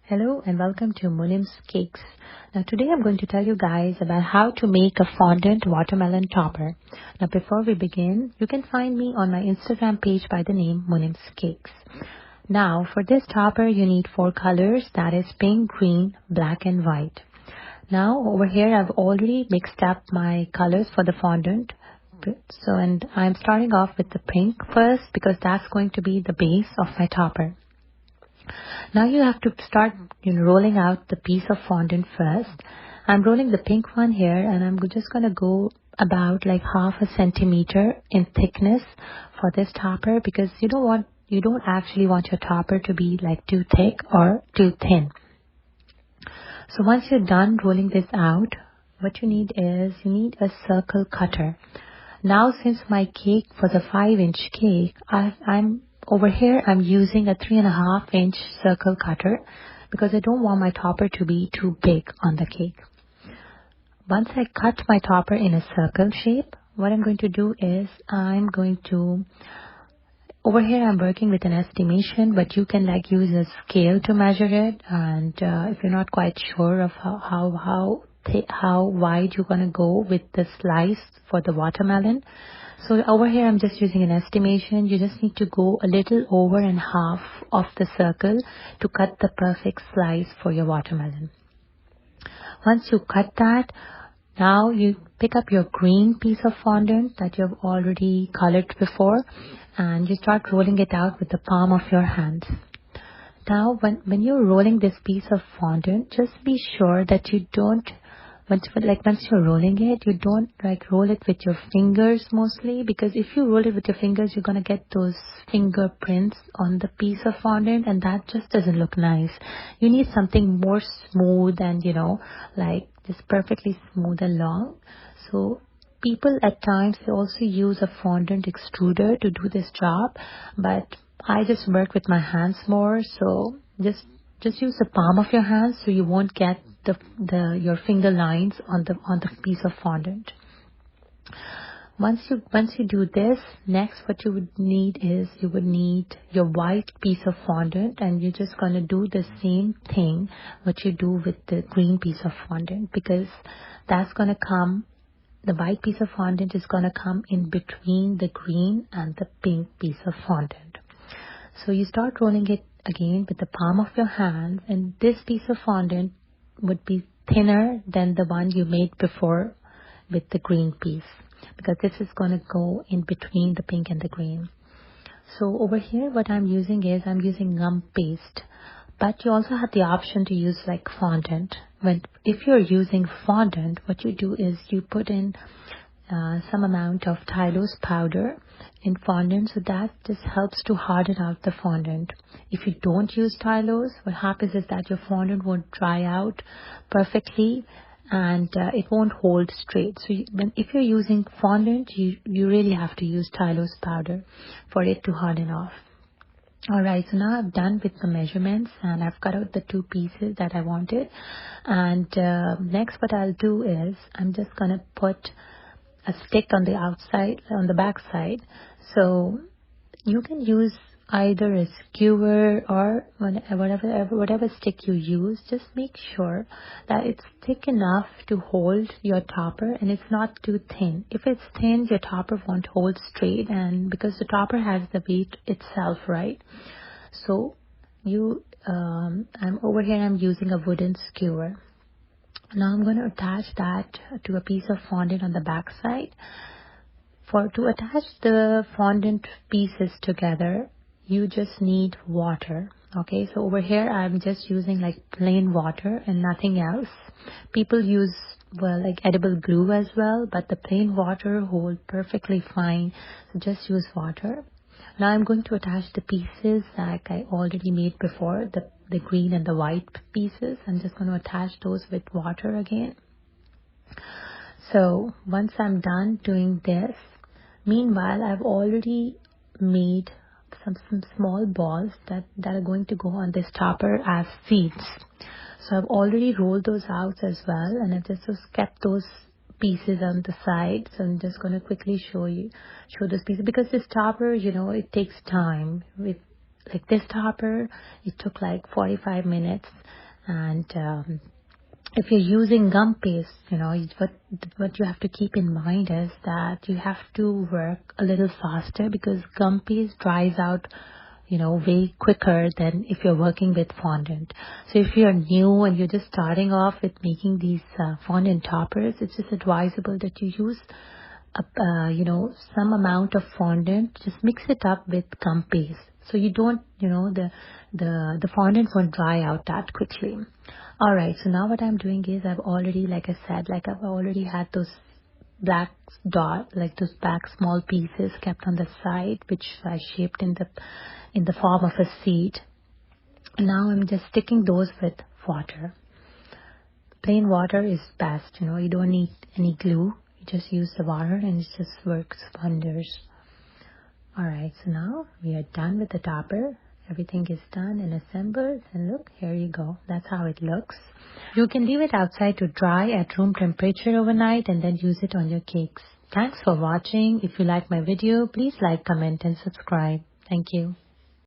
Hello and welcome to Munim's Cakes. Now today I'm going to tell you guys about how to make a fondant watermelon topper. Now before we begin, you can find me on my Instagram page by the name Munim's Cakes. Now for this topper you need 4 colors, that is pink, green, black and white. Now over here I've already mixed up my colors for the fondant. And I'm starting off with the pink first because that's going to be the base of my topper. Now you have to start rolling out the piece of fondant first. I'm rolling the pink one here and I'm just going to go about like half a centimeter in thickness for this topper because you don't actually want your topper to be like too thick or too thin. So once you're done rolling this out, what you need is a circle cutter. Now since my cake was a 5-inch cake, I'm using a 3.5-inch circle cutter because I don't want my topper to be too big on the cake. Once I cut my topper in a circle shape, what I'm going to do is over here I'm working with an estimation, but you can use a scale to measure it. And if you're not quite sure of how wide you're going to go with the slice for the watermelon. So over here I'm just using an estimation. You just need to go a little over and half of the circle to cut the perfect slice for your watermelon. Once you cut that, now you pick up your green piece of fondant that you have already colored before and you start rolling it out with the palm of your hands. Now when you're rolling this piece of fondant, just be sure that you don't once you're rolling it, you don't roll it with your fingers mostly, because if you roll it with your fingers, you're going to get those fingerprints on the piece of fondant and that just doesn't look nice. You need something more smooth and, just perfectly smooth and long. So people at times, they also use a fondant extruder to do this job, but I just work with my hands more. So just use the palm of your hands so you won't get your finger lines on the piece of fondant. Once you do this, next what you would need is your white piece of fondant, and you're just going to do the same thing what you do with the green piece of fondant, because the white piece of fondant is going to come in between the green and the pink piece of fondant. So you start rolling it again with the palm of your hand, and this piece of fondant would be thinner than the one you made before with the green piece, because this is going to go in between the pink and the green. So over here what I'm using gum paste, but you also have the option to use fondant. If you're using fondant, what you do is you put in some amount of Tylose powder in fondant, so that just helps to harden out the fondant. If you don't use Tylose, what happens is that your fondant won't dry out perfectly and it won't hold straight. So if you're using fondant, you really have to use Tylose powder for it to harden off. Alright, so now I've done with the measurements and I've cut out the 2 pieces that I wanted. And next what I'll do is I'm just going to put a stick on the back side. So you can use either a skewer or whatever stick you use. Just make sure that it's thick enough to hold your topper and it's not too thin. If it's thin, your topper won't hold straight, and because the topper has the weight itself, right? So I'm using a wooden skewer. Now I'm going to attach that to a piece of fondant on the back side. To attach the fondant pieces together, you just need water. Okay, so over here I'm just using plain water and nothing else. People use edible glue as well, but the plain water holds perfectly fine. So just use water. Now I'm going to attach the pieces like I already made before, the green and the white pieces. I'm just going to attach those with water again. So once I'm done doing this, meanwhile I've already made some small balls that are going to go on this topper as seeds. So I've already rolled those out as well, and I've just kept those pieces on the side. So I'm just going to quickly show those pieces, because this topper, it takes time. like this topper, it took like 45 minutes. And if you're using gum paste, what you have to keep in mind is that you have to work a little faster because gum paste dries out way quicker than if you're working with fondant. So if you're new and you're just starting off with making these fondant toppers, it's just advisable that you use some amount of fondant. Just mix it up with gum paste, so you don't, the fondant won't dry out that quickly. All right. So now what I'm doing is I've already, like I said, I've already had those black those black small pieces kept on the side, which I shaped in the form of a seed. Now I'm just sticking those with water. Plain water is best. You don't need any glue. You just use the water and it just works wonders. All right, so now we are done with the topper. Everything is done and assembled, and look, here you go. That's how it looks. You can leave it outside to dry at room temperature overnight and then use it on your cakes. Thanks for watching. If you like my video, please like, comment and subscribe. Thank you.